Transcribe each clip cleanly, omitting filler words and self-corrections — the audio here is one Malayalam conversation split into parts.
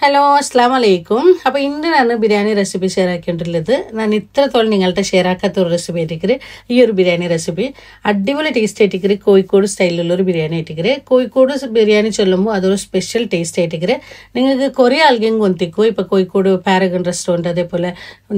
ഹലോ അസ്സാം വലൈക്കും. അപ്പോൾ ഇന്നാണ് ബിരിയാണി റെസിപ്പി ഷെയർ ആക്കിയിട്ടുള്ളത്. ഞാൻ ഇത്രത്തോളം നിങ്ങളുടെ ഷെയർ ആക്കാത്ത ഒരു റെസിപ്പി ആയിട്ടിക്കര് ഈ ഒരു ബിരിയാണി റെസിപ്പി അടിപൊളി ടേസ്റ്റ് ആയിട്ടിക്കര് കോഴിക്കോട് സ്റ്റൈലിലുള്ള ഒരു ബിരിയാണി ആയിട്ടിക്കര്. കോഴിക്കോട് ബിരിയാണി ചൊല്ലുമ്പോൾ അതൊരു സ്പെഷ്യൽ ടേസ്റ്റ് ആയിട്ടിക്കര്. നിങ്ങൾക്ക് കുറേ ആൾക്കും കൊന്തിക്കും. ഇപ്പോൾ കോഴിക്കോട് പാരഗൺ റെസ്റ്റോറൻറ്റ്, അതേപോലെ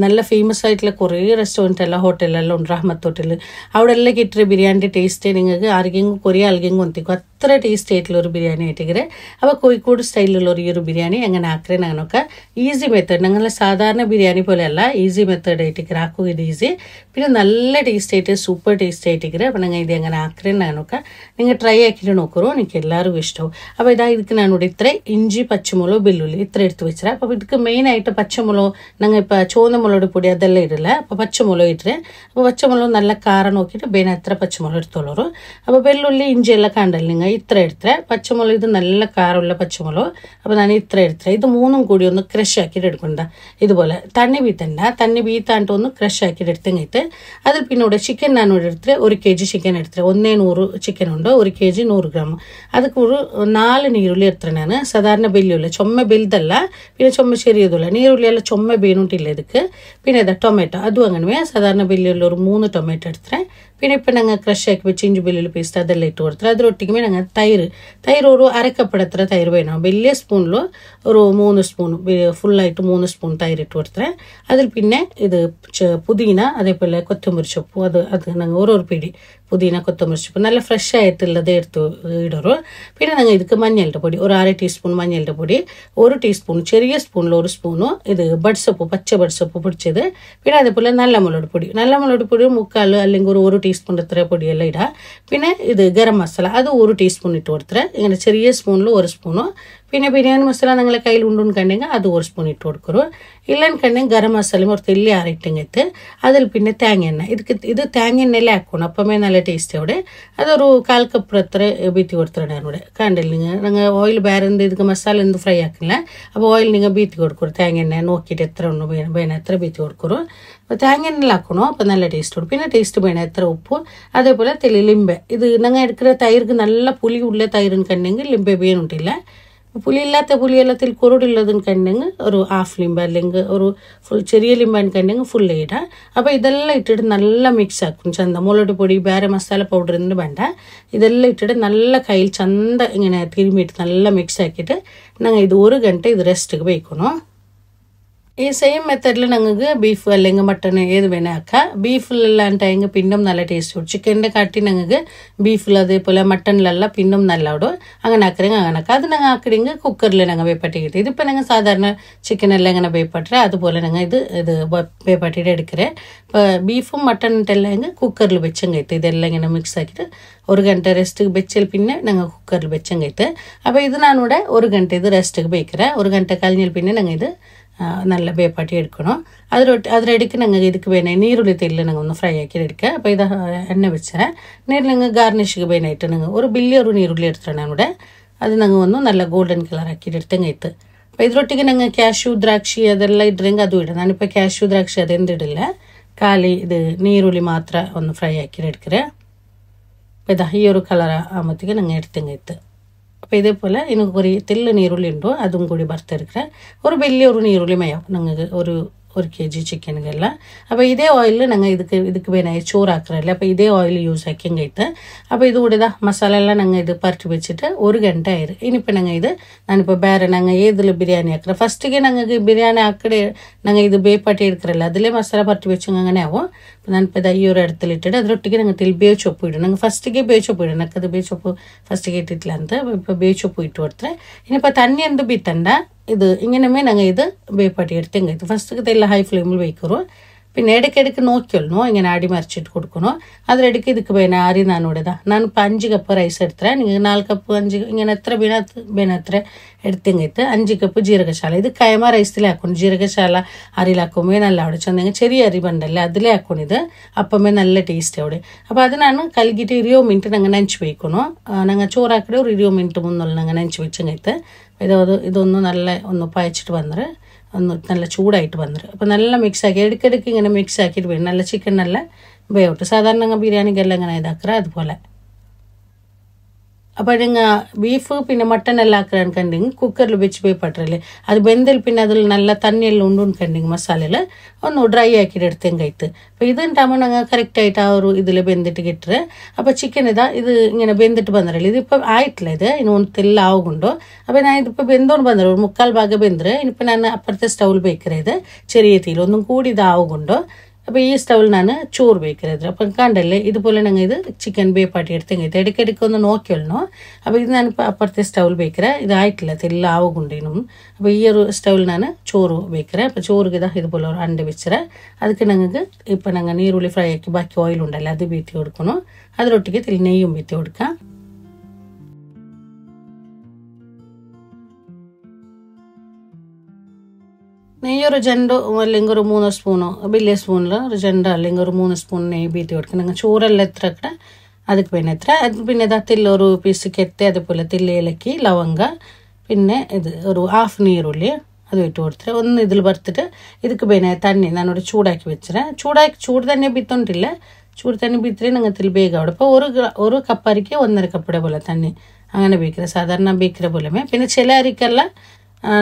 നല്ല ഫേമസ് ആയിട്ടുള്ള കുറേ റെസ്റ്റോറൻറ്റ് എല്ലാം ഹോട്ടലെല്ലാം ഉണ്ട്. റഹ്മത്ത് ഹോട്ടൽ അവിടെ എല്ലാം കിട്ടിയ ബിരിയാണിൻ്റെ ടേസ്റ്റ് നിങ്ങൾക്ക് ആർക്കെങ്കിലും കുറേ ആൾക്കും കൊന്തിക്കും. അത്ര ടേസ്റ്റ് ആയിട്ടുള്ള ഒരു ബിരിയാണി ആയിട്ടിക്കര്. അപ്പോൾ കോഴിക്കോട് സ്റ്റൈലിലുള്ള ഈ ഒരു ബിരിയാണി എങ്ങനെ ആക്കറേ അങ്ങനൊക്കെ ഈസി മെത്തേഡ്, ഞങ്ങൾ സാധാരണ ബിരിയാണി പോലെയല്ല, ഈസി മെത്തേഡ് ആയിട്ട് ആക്കുക. ഇത് ഈസി, പിന്നെ നല്ല ടേസ്റ്റ് ആയിട്ട് സൂപ്പർ ടേസ്റ്റ് ആയിട്ടിക്കര്. അപ്പോൾ നിങ്ങൾ ഇത് എങ്ങനെ ആക്കറേ അങ്ങനൊക്കെ നിങ്ങൾ ട്രൈ ആക്കിയിട്ട് നോക്കൂ, എനിക്ക് എല്ലാവർക്കും ഇഷ്ടവും. അപ്പോൾ ഇതിക്ക് ഞാനിവിടെ ഇത്ര ഇഞ്ചി പച്ചമുളക് വെല്ലുള്ളി ഇത്ര എടുത്ത് വെച്ചത്. അപ്പോൾ ഇതിക്ക് മെയിനായിട്ട് പച്ചമുളക് ഞങ്ങൾ ഇപ്പോൾ ചുവന്ന മുളക് പൊടി അതെല്ലാം ഇടില്ല. അപ്പോൾ പച്ചമുളക് ഇട്ടേ. അപ്പോൾ പച്ചമുളക് നല്ല കാരം നോക്കിയിട്ട് ಬೇನೆ എത്ര പച്ചമുളക് എടുത്തോളൂ. അപ്പോൾ വെല്ലുള്ളി ഇഞ്ചി എല്ലാം കണ്ടല്ലോ നിങ്ങൾ ഇത്ര എടുത്തേ. പച്ചമുളക് ഇത് നല്ല കാരമുള്ള പച്ചമുളക്. അപ്പോൾ ഞാൻ ഇത്ര എടുത്തേ. ഇത് മൂന്നും കൂടി ഒന്ന് ക്രഷ് ആക്കിയിട്ട് എടുക്കണ്ട. ഇതുപോലെ തണ്ണി ബീത്തണ്ട, തണ്ണി ബീത്താണ്ട് ഒന്ന് ക്രഷ് ആക്കിയിട്ട് എടുത്തെങ്കിട്ട് അതിൽ പിന്നെ ഇവിടെ ചിക്കൻ ഞാനിവിടെ എടുത്തേ. 1 kg ചിക്കൻ എടുത്തേ. 100 ചിക്കൻ ഉണ്ട്, 1 kg 100 gram. ಅದಕ್ಕೆ 4 ನೀರುಳ್ಳಿ എടുത്തേ. ನಾನು സാധാരണ ಬೆಳ್ಳುಳ್ಳಿ ചുമ ಬೆಲ್ದಲ್ಲ, പിന്നെ ചുമ ചെറിയതുള്ള നീರುಳ್ಳಿ ಎಲ್ಲ ചുമ ಬೇನುಂಟಿಲ್ಲ ಇದಕ್ಕೆ. പിന്നെ ഇതാ ടൊമാറ്റോ, അതും അങ്ങനെ സാധാരണ ಬೆಳ್ಳುಳ್ಳಿ ഒരു 3 ടൊമാറ്റോ എടുത്തേ. പിന്നെ ഇപ്പം ഞങ്ങൾ ക്രഷ് ആക്കി വെച്ച് ഇഞ്ചി വെല്ലുള്ളി പേസ്റ്റ് അതെല്ലാം ഇട്ട് കൊടുത്തത്. അതിലൊട്ടിക്കുമ്പോൾ ഞങ്ങൾ തൈര് ഒരു അരക്കപ്പടത്ര തൈര് വേണം. വലിയ സ്പൂണിൽ ഒരു 3 സ്പൂൺ ഫുള്ളായിട്ട് 3 സ്പൂൺ തൈര് ഇട്ട് കൊടുത്തത്. അതിൽ പിന്നെ ഇത് പുതിന അതേപോലെ കൊത്തമ്പരി ചൊപ്പ് അത് ഞങ്ങൾ ഓരോ പിടി പുതിന കൊത്തമ്പരി ചൊപ്പ് നല്ല ഫ്രഷ് ആയിട്ടുള്ളത് എടുത്ത് ഇടറു. പിന്നെ ഞങ്ങൾ ഇതിക്ക് മഞ്ഞളുടെ പൊടി ഒരു 1/2 ടീസ്പൂൺ മഞ്ഞളുടെ പൊടി, 1 ടീസ്പൂൺ ചെറിയ സ്പൂണിൽ 1 സ്പൂണ് ഇത് ബഡ്സപ്പ് പച്ച ബഡ്സപ്പ് പൊടിച്ചത്. പിന്നെ അതേപോലെ നല്ല മുളക് പൊടി 3/4 അല്ലെങ്കിൽ ഒരു ടീസ്പൂൺ ഇത്ര പൊടിയെല്ലാം ഇടുക. പിന്നെ ഇത് ഗരം മസാല അത് 1 ടീസ്പൂൺ ഇട്ട് കൊടുത്തത്. ഇങ്ങനെ ചെറിയ സ്പൂണിൽ 1 സ്പൂണ്. പിന്നെ ബിരിയാണി മസാല നിങ്ങളെ കയ്യിൽ ഉണ്ടെന്നുണ്ടെങ്കിൽ അത് 1 സ്പൂൺ ഇട്ട് കൊടുക്കൂ. ഇല്ലെന്നുണ്ടെങ്കിൽ ഗരം മസാലയും ഒരു തെല്ലി അരയിട്ടെങ്കിട്ട് അതിൽ പിന്നെ തേങ്ങ എണ്ണ ഇത് തേങ്ങ എണ്ണയിലേ ആക്കണം. അപ്പമേ നല്ല ടേസ്റ്റ് അവിടെ. അതൊരു 1/4 കപ്പ് അത്ര ബീത്തി കൊടുത്തിട്ട് ഞാനിവിടെ കണ്ടില്ല. നിങ്ങൾ ഓയിൽ ಬೇರೆ ಇದಕ್ಕೆ ಮಸಾಲೆ ಎಂದು ಫ್ರೈ ಹಾಕಿಲ್ಲ. അപ്പോൾ ഓയിൽ നിങ്ങൾ ബീത്തി കൊടുക്കും. തേങ്ങ എണ്ണ നോക്കിയിട്ട് എത്ര ഉണ്ട് ಬೇನೆ എത്ര ബീത്തി കൊടുക്കും. അപ്പോൾ തേങ്ങ എണ്ണയിൽ ആക്കണോ അപ്പോൾ നല്ല ടേസ്റ്റ് കൊടുക്കും. പിന്നെ ടേസ്റ്റ് വേണം എത്ര ഉപ്പ്, അതേപോലെ ലിംബെ. ഇത് ഞങ്ങൾ എടുക്കുന്ന തൈർക്ക് നല്ല പുളി ഉള്ള തൈരെന്ന് കണ്ടെങ്കിൽ ലിംബെ വേണുണ്ടില്ല. പുളി ഇല്ലാത്ത പുളിയെല്ലാത്തിൽ കുറുടുള്ളതെന്ന് കണ്ടെങ്കിൽ ഒരു 1/2 ലിംബ അല്ലെങ്കിൽ ഒരു ഫുൾ ചെറിയ ലിംബന്ന് കണ്ടെങ്കിൽ ഫുൾ ഇടാം. അപ്പോൾ ഇതെല്ലാം ഇട്ടിട്ട് നല്ല മിക്സ് ആക്കും. ചന്ത മുളക് പൊടി ಬೇರೆ മസാല പൗഡർ ഒന്നും വേണ്ട. ഇതെല്ലാം ഇട്ടിട്ട് നല്ല കയ്യിൽ ചന്ത ഇങ്ങനെ തിരുമ്മിയിട്ട് നല്ല മിക്സ് ആക്കിയിട്ട് ഞങ്ങൾ ഇത് 1 ಗಂಟೆ ഇത് റെസ്റ്റിಗೆ വെക്കണം. ഈ സെയിം മെത്തേഡിൽ ഞങ്ങൾക്ക് ബീഫ് അല്ലെങ്കിൽ മട്ടൺ ഏത് വേണേ ആക്കാം. ബീഫിലെല്ലാം പിന്നും നല്ല ടേസ്റ്റ് കൊടുക്കും. ചിക്കൻ്റെ കാട്ടി ഞങ്ങൾക്ക് ബീഫിൽ അതേപോലെ മട്ടണിലെല്ലാം പിന്നും നല്ല ഇടും. അങ്ങനെ ആക്കണമെങ്കിൽ അങ്ങനെ ആക്കാം. അത് ഞങ്ങൾ ആക്കണമെങ്കിൽ കുക്കറിൽ ഞങ്ങൾ വേപ്പട്ടിക്കിട്ട് ഇതിപ്പോൾ ഞങ്ങൾ സാധാരണ ചിക്കനെല്ലാം ഇങ്ങനെ വേപ്പട്ടെ അതുപോലെ ഞങ്ങൾ ഇത് വേപ്പട്ടിയിട്ട് എടുക്കറേ. ഇപ്പോൾ ബീഫും മട്ടണിട്ടെല്ലാം കുക്കറിൽ വെച്ചെങ്കിട്ട് ഇതെല്ലാം ഇങ്ങനെ മിക്സ് ആക്കിയിട്ട് 1 ಗಂಟೆ റെസ്റ്റ് വെച്ചാൽ പിന്നെ ഞങ്ങൾ കുക്കറിൽ വെച്ചെങ്കിട്ട്. അപ്പോൾ ഇത് ഞാനിവിടെ 1 ಗಂಟೆ ഇത് റെസ്റ്റ് വെക്കറേ. 1 ಗಂಟೆ കഴിഞ്ഞാൽ പിന്നെ ഞങ്ങൾ ഇത് നല്ല വേപ്പാട്ടി എടുക്കണം. അതിലെടുക്ക് ഞങ്ങൾ ഇതിക്ക് വേണേ നീരുള്ളി തെല്ല് ഞങ്ങൾ ഒന്ന് ഫ്രൈ ആക്കി എടുക്കുക. അപ്പോൾ ഇത് എണ്ണ വെച്ചാൽ നീരിൽ ഞങ്ങൾ ഗാർണിഷിക്ക് വേണമായിട്ട് ഞങ്ങൾ ഒരു വലിയൊരു നീരുള്ളി എടുത്തിട്ടാണ് ഇവിടെ. അത് ഞങ്ങൾ ഒന്ന് നല്ല ഗോൾഡൻ കളർ ആക്കിയിട്ട് എടുത്തെങ്കിട്ട്. അപ്പോൾ ഇതിലൊട്ടിക്ക് ഞങ്ങൾ കാഷ്യൂ ദ്രാക്ഷി അതെല്ലാം ഇട്ടെങ്കിൽ അതും ഇടും. ഞാനിപ്പോൾ കാഷ്യൂ ദ്രാക്ഷി അതെന്തിടില്ല, കാലി ഇത് നീരുള്ളി മാത്രം ഒന്ന് ഫ്രൈ ആക്കി എടുക്കറേ. അപ്പോൾ ഇതാ ഈ ഒരു കളർ ആകുമ്പോഴത്തേക്ക് ഞങ്ങൾ എടുത്തെങ്കിട്ട്. അപ്പോൾ ഇതേപോലെ എനിക്ക് ഒരു തെല്ല് നീരുള്ളി ഉണ്ടോ അതും കൂടി വറുത്തെടുക്കുക. ഒരു വലിയൊരു നീരുള്ളി മയം ഞങ്ങൾക്ക് ഒരു 1 kg ചിക്കനുകെല്ല. അപ്പോൾ ഇതേ ഓയിലിൽ ഞങ്ങൾ ഇതിക്ക് വേണേ ചോറാക്കറല്ല. അപ്പോൾ ഇതേ ഓയിൽ യൂസ് ആക്കിയെങ്കിട്ട്. അപ്പോൾ ഇതുകൂടി ഇതാ മസാല എല്ലാം ഞങ്ങൾ ഇത് പരട്ടി വെച്ചിട്ട് 1 ಗಂಟೆ ആയിരുന്നു. ഇനിയിപ്പോൾ ഞാനിപ്പോൾ ಬೇರೆ ഞങ്ങൾ ഏതിൽ ബിരിയാണി ആക്കറ ഫസ്റ്റിಗೆ ഞങ്ങൾക്ക് ബിരിയാണി ആക്കടെ ഞങ്ങൾ ഇത് ಬೇಪಾಟಿ എടുക്കറല്ല അതിലേ മസാല പരട്ടി വെച്ചെങ്കിൽ അങ്ങനെ ആവും. അപ്പോൾ ഞാനിപ്പോൾ ഇതാ ഈ ഒരു ഇടത്തിലിട്ടിട്ട് അതിലൊട്ടിക്ക് ഞങ്ങൾ ಬೇಚೊಪ್ಪು ഇടും. ഞങ്ങൾ ഫസ്റ്റിಗೆ ಬೇಚೊಪ್ಪು ഇടും. ഞങ്ങൾക്കത് ಬೇಚೊಪ್ಪು ഫസ്റ്റിಗೆ ഇട്ടിട്ടില്ല ಅಂತ ഇപ്പോൾ ಬೇಚೊಪ್ಪು ഇട്ട് കൊടുത്തേ. ഇനിയിപ്പോൾ തണ്ണി എന്ത് ബീത്തണ്ട ഇത് ഇങ്ങനെമേ ഞങ്ങൾ ഇത് വേപ്പാട്ടി എടുത്തെങ്കിൽ ഫസ്റ്റ് തെല്ല ഹൈ ഫ്ലെയിമിൽ വയ്ക്കറു. പിന്നെ ഇടയ്ക്കിടയ്ക്ക് നോക്കിയോളൂ ഇങ്ങനെ അടി മറിച്ചിട്ട് കൊടുക്കണം. അതിലിടയ്ക്ക് ഇതിക്ക് വേണേ അരി ನಾನು 5 കപ്പ് റൈസ് എടുത്തേ. നിങ്ങൾ 4 കപ്പ് 5 ഇങ്ങനെ എത്ര ಬೇನೆ എത്ര എടുത്തെങ്കിട്ട് 5 കപ്പ് ജീരകശാല ഇത് കൈമ റൈസിലേ ആക്കണം. ജീരകശാല അരിയിലാക്കുമ്പോൾ നല്ല അവിടെ ചെന്നെങ്കിൽ ചെറിയ അരി പണ്ടല്ലേ അതിലേ ആക്കണം. ഇത് അപ്പമേ നല്ല ടേസ്റ്റ് അവിടെ. അപ്പോൾ അത് ഞാൻ കലകിയിട്ട് 20 മിനിറ്റ് ഞങ്ങൾ നനച്ച് വയ്ക്കണം. ഞങ്ങൾ ചോറാക്കടെ ഒരു 20 മിനിറ്റ് മുന്നുള്ള ഞങ്ങൾ നനച്ച് വെച്ചെങ്കിട്ട് ഇതൊന്ന് നല്ല ഒന്ന് പായച്ചിട്ട് വന്നിട്ട് ഒന്ന് നല്ല ചൂടായിട്ട് വന്നിട്ട് അപ്പോൾ നല്ല മിക്സ് ആക്കി ഇടയ്ക്കിടയ്ക്ക് ഇങ്ങനെ മിക്സ് ആക്കിയിട്ട് വേണം. നല്ല ചിക്കൻ നല്ല വേവട്ടെ. സാധാരണ ബിരിയാണിക്കെല്ലാം ഇങ്ങനെ ഇതാക്കുക അതുപോലെ. അപ്പോൾ നിങ്ങൾ ബീഫ് പിന്നെ മട്ടൺ എല്ലാം ആക്കുകയാണെന്നുണ്ടെങ്കിൽ കുക്കറിൽ വെച്ച് പോയി പട്ടറല്ലേ അത് ಬೆಂದಿಲ್ പിന്നെ അതിൽ നല്ല തണ്ണിയെല്ലാം ഉണ്ടുണ്ടെങ്കിൽ മസാലയിൽ ഒന്ന് ഡ്രൈ ആക്കിയിട്ട് എടുത്തെങ്കൈത്ത് അപ്പോൾ ഇതുണ്ടാകുമ്പോൾ ഞങ്ങൾ കറക്റ്റായിട്ട് ആ ഒരു ഇതിൽ വെന്തിട്ട് കിട്ടുക അപ്പോൾ ചിക്കൻ ഇത് ഇങ്ങനെ വെന്തിട്ട് ಬಂದ್ರಲ್ಲ ഇതിപ്പോൾ ആയിട്ടില്ല ഇത് ഇനി ಒಂದೆಲ್ಲ ആവുകൊണ്ടോ അപ്പോൾ ഞാൻ ഇതിപ്പോൾ വെന്തോണ്ട് ಬಂದ್ರೆ ഒരു 3/4 ഭാഗം വെന്തರೆ ഇനിയിപ്പോൾ ഞാൻ അപ്പുറത്തെ സ്റ്റൗവിൽ ಬೇಕರೆ ചെറിയ തീയിൽ ഒന്നും കൂടി ഇതാവുകൊണ്ടോ അപ്പോൾ ഈ സ്റ്റൗവിൽ ഞാൻ ചോറ് ಬೇಕರೆ അപ്പം കണ്ടല്ലേ ഇതുപോലെ ഞങ്ങൾ ഇത് ചിക്കൻ ಬೇಪಾಟಿ എടുത്തെങ്കിൽ ഇടയ്ക്കിടയ്ക്ക് ഒന്ന് നോക്കിയല്ലോ അപ്പോൾ ഇത് ഞാനിപ്പോൾ അപ്പുറത്തെ സ്റ്റൗവിൽ ಬೇಕರೆ ഇതായിട്ടില്ല ഇതെല്ലാം ആവുകൊണ്ടിനും അപ്പോൾ ഈ ഒരു സ്റ്റൗവിൽ ഞാൻ ചോറ് ಬೇಕರೆ അപ്പോൾ ചോറുക്ക് ഇതുപോലെ ഒരു അണ്ട വെച്ചರೆ ಅದಕ್ಕೆ ഞങ്ങൾക്ക് ഇപ്പോൾ ഞങ്ങൾ നീരുള്ളി ഫ്രൈ ആക്കി ബാക്കി ഓയിൽ ഉണ്ടല്ലോ അത് ബീത്തി കൊടുക്കണം അതിലൊട്ടിക്ക് തിൽ നെയ്യും ബീത്തി കൊടുക്കാം നെയ്യ് ഒരു 2 അല്ലെങ്കിൽ ഒരു 3 സ്പൂണോ വലിയ സ്പൂണിൽ ഒരു 2 അല്ലെങ്കിൽ ഒരു 3 സ്പൂൺ നെയ്യ് ബീത്തി കൊടുക്കണം നിങ്ങൾ ചോറെല്ലാം എത്ര ಅದಕ್ಕೆ പിന്നെ എത്ര അത് പിന്നെ തില്ലൊരു പീസ് കെത്തെ അതുപോലെ തില്ല ഏലക്കി ലവംഗ പിന്നെ ഇത് ഒരു ഹാഫ് നീരുള്ളി അത് ഇട്ട് കൊടുത്തിട്ട് ഒന്ന് ഇതിൽ വറുത്തിട്ട് ಇದಕ್ಕೆ ಬೇನೆ തണ്ണി ഞാനൊരു ചൂടാക്കി വെച്ചിട്ട് ചൂട് തന്നെ ബിത്തോണ്ടില്ല ചൂട് തന്നെ ബിത്തിരി നിങ്ങൾ ಬೇಗ അവിടെ അപ്പോൾ ഒരു കപ്പരിക്ക് 1.5 കപ്പിടെ പോലെ തണ്ണി അങ്ങനെ ಬೇಕರೆ സാധാരണ ಬೇಕರೆ പോലെ പിന്നെ ചില അരിക്കെല്ലാം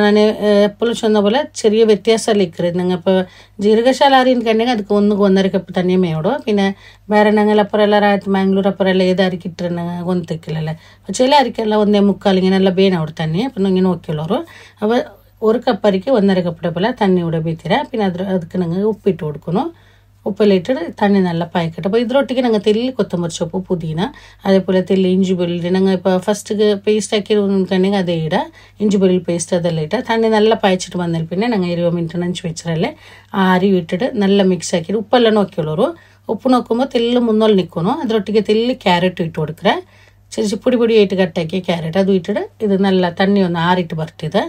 ഞാൻ എപ്പോഴും சொன்ன പോലെ ചെറിയ വ്യത്യാസമെല്ലാം ഇക്കരുത് നിങ്ങൾ ഇപ്പോൾ ജീരകശാല അരിയുണ്ടെങ്കിൽ ಅದಕ್ಕೆ 1.5 കപ്പ് തന്നെ മേടോ പിന്നെ വേറെ ഞങ്ങൾ അപ്പുറം എല്ലാം മാംഗ്ലൂർ അപ്പുറം എല്ലാം ഏത് അരിക്ക് ഇട്ടിട്ടുണ്ടെങ്കിൽ ഒന്നത്തേക്കില്ലല്ലേ അപ്പോൾ ചില അരിക്കെല്ലാം 1.25 ഇങ്ങനെയെല്ലാം ಬೇನೆ അവിടെ തന്നെ അപ്പം ഇങ്ങനെ നോക്കിയുള്ളൂ അപ്പോൾ ഒരു കപ്പരിക്ക് 1.5 കപ്പിടെ പോലെ തണ്ണി കൂടെ ബീത്തിര പിന്നെ ಅದಕ್ಕೆ നിങ്ങൾ ഉപ്പിട്ട് കൊടുക്കണം ഉപ്പെല്ലാം ഇട്ടിട്ട് തണ്ണി നല്ല പായ്ക്കട്ടെ അപ്പോൾ ഇതിലൊട്ടിക്ക് ഞങ്ങൾ തെല്ലി കൊത്തമ്പരി സൊപ്പ് പുതിന അതേപോലെ തെല്ലി ഇഞ്ചി വെള്ളുള്ളി ഞങ്ങൾ ഇപ്പോൾ ഫസ്റ്റ് പേസ്റ്റ് ആക്കി ഉണ്ടെങ്കിൽ അതേ ഇടുക ഇഞ്ചി വെള്ളുള്ളി പേസ്റ്റ് അതെല്ലാം ഇട്ടാൽ തണ്ണി നല്ല പായച്ചിട്ട് വന്നതിൽ പിന്നെ ഞങ്ങൾ 20 മിനിറ്റ് നനച്ച് വെച്ചറല്ലേ ആ അരി ഇട്ടിട്ട് നല്ല മിക്സ് ആക്കിയിട്ട് ഉപ്പെല്ലാം നോക്കിയുള്ളൂ ഉപ്പ് നോക്കുമ്പോൾ തെല്ല് മുന്നോൽ നിൽക്കണം അതിലൊട്ടിക്ക് തെല്ലി ക്യാരറ്റ് ഇട്ട് കൊടുക്കുക ചെറിയ പൊടി കട്ടാക്കിയ ക്യാരറ്റ് അതും ഇട്ടിട്ട് ഇത് നല്ല തണ്ണി ഒന്ന് ആറിയിട്ട് ബർത്തിത്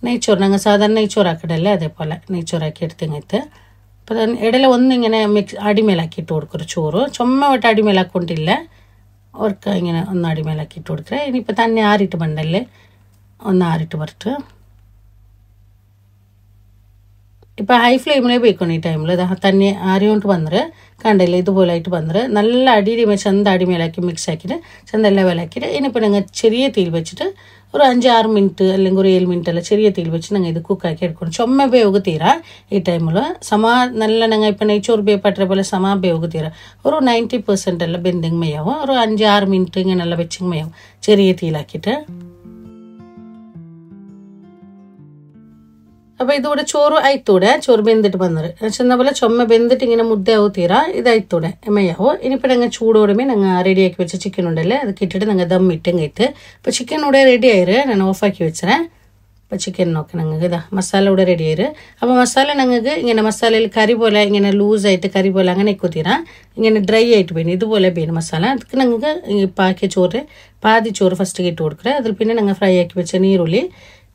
നെയ്ച്ചോറ് ഞങ്ങൾ സാധാരണ നെയ്ച്ചോറ് ആക്കിടല്ലേ അതേപോലെ നെയ്ച്ചോറാക്കി എടുത്തെങ്കിട്ട് അപ്പോൾ ഇടയിൽ ഒന്നിങ്ങനെ അടിമേലാക്കിയിട്ട് കൊടുക്കും ചോറ് ചുമ്മ അടിമേലാക്കൊണ്ടില്ല അവർക്ക് ഇങ്ങനെ ഒന്ന് അടിമേലാക്കിയിട്ട് കൊടുക്കുക ഇനിയിപ്പോൾ തന്നെ ആറിയിട്ട് ബണ്ടല്ലേ ഒന്ന് ആറിയിട്ട് ബർട്ട് ഇപ്പോൾ ഹൈ ഫ്ലെയിമിലേ ಬೇಕணும் ഈ ടൈമിൽ തന്നെ ആറിയോണ്ട് ಬಂದರೆ കണ്ടില്ല ഇതുപോലെ ആയിട്ട് ಬಂದರೆ നല്ല ചന്ത അടിമേലാക്കി മിക്സ് ആക്കിയിട്ട് ചന്ത ലെവലാക്കിയിട്ട് ഇനിയിപ്പോൾ ഞങ്ങൾ ചെറിയ തീയിൽ വെച്ചിട്ട് ഒരു 5-6 മിനിറ്റ് അല്ലെങ്കിൽ ഒരു 7 മിനിറ്റ് അല്ല ചെറിയ തീയിൽ വെച്ച് ഞങ്ങൾ ഇത് കുക്കാക്കി എടുക്കണം ചുമ്മ ಬೇವು തീരാ ഈ ടൈമിൽ നല്ല ഞങ്ങൾ ഇപ്പോൾ നെയ്ച്ചോറ് ಬೇಪಟ್ರೆ പോലെ ಬೇವು തീരാ ഒരു 90% എല്ലാം ബെന്തെങ്കിൽ മേയാവും ഒരു 5-6 മിനിറ്റ് ഇങ്ങനെയെല്ലാം വെച്ചെങ്കിൽ മേയാവും ചെറിയ തീയിലാക്കിയിട്ട് അപ്പോൾ ഇതുകൂടെ ചോറ് ആയിത്തൂടെ ചോറ് ಬೆಂದಿട്ട് ಬಂದರೆ ചെന്ന പോലെ ചുമ്മ ಬೆಂದಿട്ട് ഇങ്ങനെ മുദ്ദ ആവുത്തീരാ ഇതായിത്തൂടെ എമ്മയാവോ ഇനിയിപ്പോൾ ഞങ്ങൾ ചൂടോടുമേ ഞങ്ങൾ റെഡിയാക്കി വെച്ച ചിക്കൻ ഉണ്ടല്ലേ അത് ഇട്ടിട്ട് ഞങ്ങൾ ദം ഇട്ടെങ്കിട്ട് ഇപ്പോൾ ചിക്കൻ ഇവിടെ റെഡി ആയിര് ഞാൻ ഓഫാക്കി വെച്ചേ അപ്പോൾ ചിക്കൻ നോക്കി ഞങ്ങൾക്ക് ഇതാ മസാല ഇവിടെ റെഡി ആയിര് അപ്പോൾ മസാല ഞങ്ങൾക്ക് ഇങ്ങനെ മസാലയിൽ കറി പോലെ ഇങ്ങനെ ലൂസായിട്ട് കറി പോലെ അങ്ങനെ ഇക്കുത്തീരാ ഇങ്ങനെ ഡ്രൈ ആയിട്ട് പോയി ഇതുപോലെ പോയി മസാല ಅದಕ್ಕೆ ഞങ്ങൾക്ക് പാക്കിയ ചോറ് പാതി ചോറ് ഫസ്റ്റ് ഇട്ട് കൊടുക്കുക അതിൽ പിന്നെ ഞങ്ങൾ ഫ്രൈ ആക്കി വെച്ച നീരുള്ളി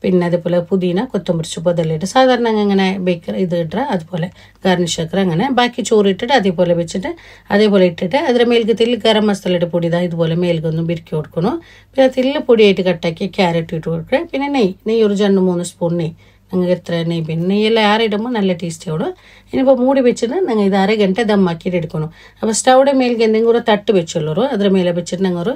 പിന്നെ അതേപോലെ പുതിന കൊത്തമ്പരി സൊപ്പ് അതെല്ലാം ഇട്ട് സാധാരണ അങ്ങനെ ബേക്കർ ഇത് ഇട്ട അതുപോലെ ഗാർണിഷ് ആക്കുക അങ്ങനെ ബാക്കി ചോറ് ഇട്ടിട്ട് അതേപോലെ വെച്ചിട്ട് അതേപോലെ ഇട്ടിട്ട് അതിൻ്റെ മേൽക്ക് തില്ല് ഗരം മസാലയുടെ പൊടി ഇതുപോലെ മേൽക്കൊന്ന് ബിരിക്കി കൊടുക്കണം പിന്നെ തില്ല് പൊടിയായിട്ട് കട്ടാക്കി ക്യാരറ്റ് ഇട്ട് കൊടുക്കുക പിന്നെ നെയ്യ് ഒരു 2-3 സ്പൂൺ നെയ്യ് ഞങ്ങൾക്ക് എത്ര നെയ്യ് പിന്നെ നെയ്യെല്ലാം ആറിടുമ്പോൾ നല്ല ടേസ്റ്റ് ആവും ഇനിയിപ്പോൾ മൂടി വെച്ചിട്ട് ഞങ്ങൾ ഇത് 1/2 ಗಂಟೆ ദമ്മാക്കിയിട്ട് എടുക്കണം അപ്പോൾ സ്റ്റൗടെ മേൽക്ക് എന്തെങ്കിലും ഒരു തട്ട് വെച്ചുള്ളൂ അതിൻ്റെ മേലെ വെച്ചിട്ട് ഞങ്ങൾ ഒരു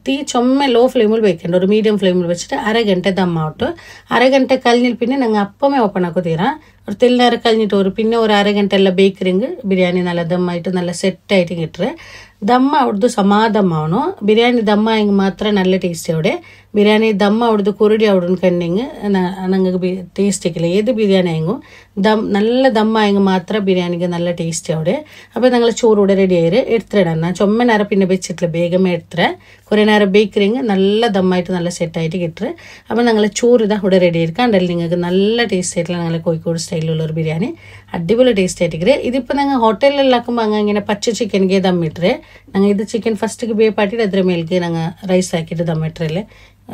തീ ചുമ്മ ലോ ഫ്ലെയിമിൽ വെക്കേണ്ട ഒരു മീഡിയം ഫ്ലെയിമിൽ വെച്ചിട്ട് 1/2 ಗಂಟೆ ദമ്മാവട്ടെ 1/2 ಗಂಟೆ കഴിഞ്ഞിൽ പിന്നെ ഞങ്ങൾ അപ്പമേ ഓപ്പൺ ആക്കി തീരാം ഒരു തെല്ലേറെ കഴിഞ്ഞിട്ട് പിന്നെ ഒരു 1/2 ಗಂಟೆ എല്ലാം ബേക്കറിങ് ബിരിയാണി നല്ല ദമ്മായിട്ട് നല്ല സെറ്റായിട്ട് കിട്ടുക ദമ്മ അവിടുത്തെ സമാദമാവണോ ബിരിയാണി ദമ്മായെങ്കിൽ മാത്രമേ നല്ല ടേസ്റ്റ് അവിടെ ബിരിയാണി ദമ്മ അവിടുത്തെ കുരുടി അവിടെ കണ്ടെങ്കിൽ ഞങ്ങൾക്ക് ടേസ്റ്റ് ആക്കില്ല ഏത് ബിരിയാണി ആയെങ്കിലും നല്ല ദമ്മായെങ്കിൽ മാത്രമേ ബിരിയാണിക്ക് നല്ല ടേസ്റ്റ് അവിടെ അപ്പോൾ ഞങ്ങൾ ചോറ് ഇവിടെ റെഡി ആയി എടുത്തിടാൻ ചുമ്മ നേരം പിന്നെ വെച്ചിട്ടില്ല വേഗമേ എടുത്തിട്ട് കുറേ നേരം ബേക്കറിങ് നല്ല ദമ്മായിട്ട് നല്ല സെറ്റായിട്ട് കിട്ടുക അപ്പോൾ ഞങ്ങൾ ചോറ് ഇതാ ഇവിടെ റെഡി ആയിരിക്കും കണ്ടല്ലേ നിങ്ങൾക്ക് നല്ല ടേസ്റ്റ് ആയിട്ടുള്ള ഞങ്ങൾ കോഴിക്കോട് സ്റ്റൈലിലുള്ളൊരു ബിരിയാണി അടിപൊളി ടേസ്റ്റ് ആയിട്ട് ഇതിപ്പോൾ ഞങ്ങൾ ഹോട്ടലിലാക്കുമ്പോൾ അങ്ങ് ഇങ്ങനെ പച്ച ചിക്കനിಗೆ ദമ്മിട്ടേ ഞങ്ങൾ ഇത് ചിക്കൻ ഫസ്റ്റ് ಬೇಪಾಟಿട്ട് അതിൻ്റെ മേൽക്ക് ഞങ്ങൾ റൈസ് ആക്കിയിട്ട് ദമ്മിട്ടല്ലേ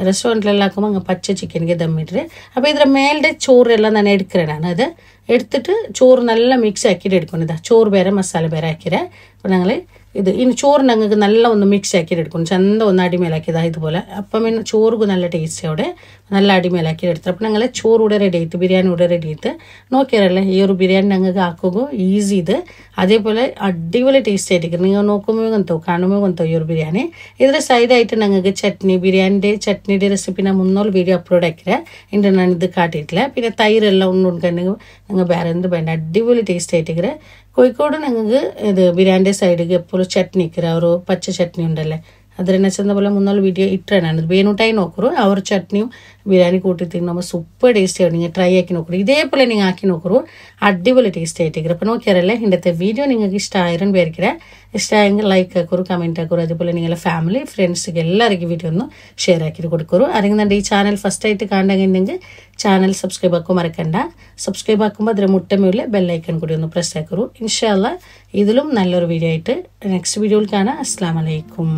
റെസ്റ്റോറൻറ്റിലെല്ലാം ആക്കുമ്പോൾ അങ്ങ് പച്ച ചിക്കനിಗೆ ദമ്മിട്ടേ അപ്പോൾ ഇതിൻ്റെ മേലെ ചോറെല്ലാം ഞാൻ എടുக்கிறேன் അത് എടുത്തിട്ട് ചോറ് നല്ല മിക്സ് ആക്കിയിട്ട് എടുക്കണം ഇതാ ചോറ് ಬೇರೆ മസാല ಬೇರೆ ಹಾಕಿರೆ അപ്പോൾ ഞങ്ങൾ ഇത് ഇനി ചോറ് ഞങ്ങൾക്ക് നല്ല ഒന്ന് മിക്സ് ആക്കി എടുക്കണം ചന്ത ഒന്ന് അടിമേലാക്കിയതാ ഇതുപോലെ അപ്പം പിന്നെ ചോറുക്ക് നല്ല ടേസ്റ്റ് അവിടെ നല്ല അടിമേലാക്കി എടുത്തു അപ്പം ഞങ്ങൾ ചോറ് കൂടെ റെഡി ആയിട്ട് ബിരിയാണി കൂടെ റെഡി ആയിട്ട് നോക്കിയാലല്ലേ ഈ ഒരു ബിരിയാണി ഞങ്ങൾക്ക് ആക്കുക ഈസി ഇത് അതേപോലെ അടിപൊളി ടേസ്റ്റ് ആയിട്ട് നിങ്ങൾ നോക്കുമ്പോൾ കൊന്തോ കാണുമ്പോൾ കൊന്തോ ഈ ഒരു ബിരിയാണി ഇതിൻ്റെ സൈഡായിട്ട് ഞങ്ങൾക്ക് ചട്നി ബിരിയാണിൻ്റെ ചട്നിയുടെ റെസിപ്പി ഞാൻ മുന്നോട്ട് വീഡിയോ അപ്ലോഡ് ആക്കിയത് എൻ്റെ ഞാൻ ഇത് കാട്ടിയിട്ടില്ല പിന്നെ തൈരെല്ലാം ഉണ്ടുണ്ടെങ്കിൽ ഞങ്ങൾ വേറെ എന്ത് വേണ്ട അടിപൊളി ടേസ്റ്റ് ആയിട്ട് കോഴിക്കോട് ഞങ്ങൾക്ക് ഇത് ബിരിയാണിൻ്റെ സൈഡിൽ എപ്പോഴും ചട്നി ഒരു പച്ച ചട്നി ഉണ്ടല്ലേ ಅದನ್ನ ಚಂದ പോലെ മുന്നുള്ള വീഡിയോ ഇട്ടേ ನಾನು ಬೇನುಟಾಯಿ ನೋಕರು ಅವ್ರ ಚಟ್ನಿಯು ಬಿರಿಯಾನಿ ಕೂಟಿ ತಿನ್ನೋ ಸೂಪರ್ ಟೇಸ್ಟಿ ನೀವು ಟ್ರೈ ಆಕಿ ನೋಕರು ഇതേപോലെ നിങ്ങൾ ആക്കി നോക്കൂ അടിപൊളി ടേസ്റ്റ് ആയിട്ടിരിക്കും അപ്പോൾ നോക്കിയാലല്ലേ ഇന്നത്തെ വീഡിയോ നിങ്ങൾക്ക് ഇഷ്ടമായിരുന്നു വിചാരിക്കണേ ഇഷ്ടമായെങ്കിൽ ലൈക്ക് ആക്കൂ കമൻറ്റ് ആക്കൂ അതുപോലെ നിങ്ങളുടെ ഫാമിലി ഫ്രണ്ട്സിಗೆ ಎಲ್ಲರಿಗೂ വീഡിയോ ഒന്ന് ഷെയർ ആക്കി കൊടുക്കൂ ആരെങ്കിലും നമ്മുടെ ഈ ചാനൽ ഫസ്റ്റ് ആയിട്ട് കാണണമെങ്കിൽ ചാനൽ സബ്സ്ക്രൈബ് ആക്കും മറക്കണ്ട സബ്സ്ക്രൈബ് ആക്കുമ്പോൾ അതിന് മുട്ട മേലെ ബെൽ ഐക്കൺ കൂടി ഒന്ന് പ്രസ് ആക്കൂ ഇൻഷാ അല്ലാഹ് ഇതിലും നല്ലൊരു വീഡിയോ ആയിട്ട് നെക്സ്റ്റ് വീഡിയോയിൽ കാണാം അസ്സലാമു അലൈക്കും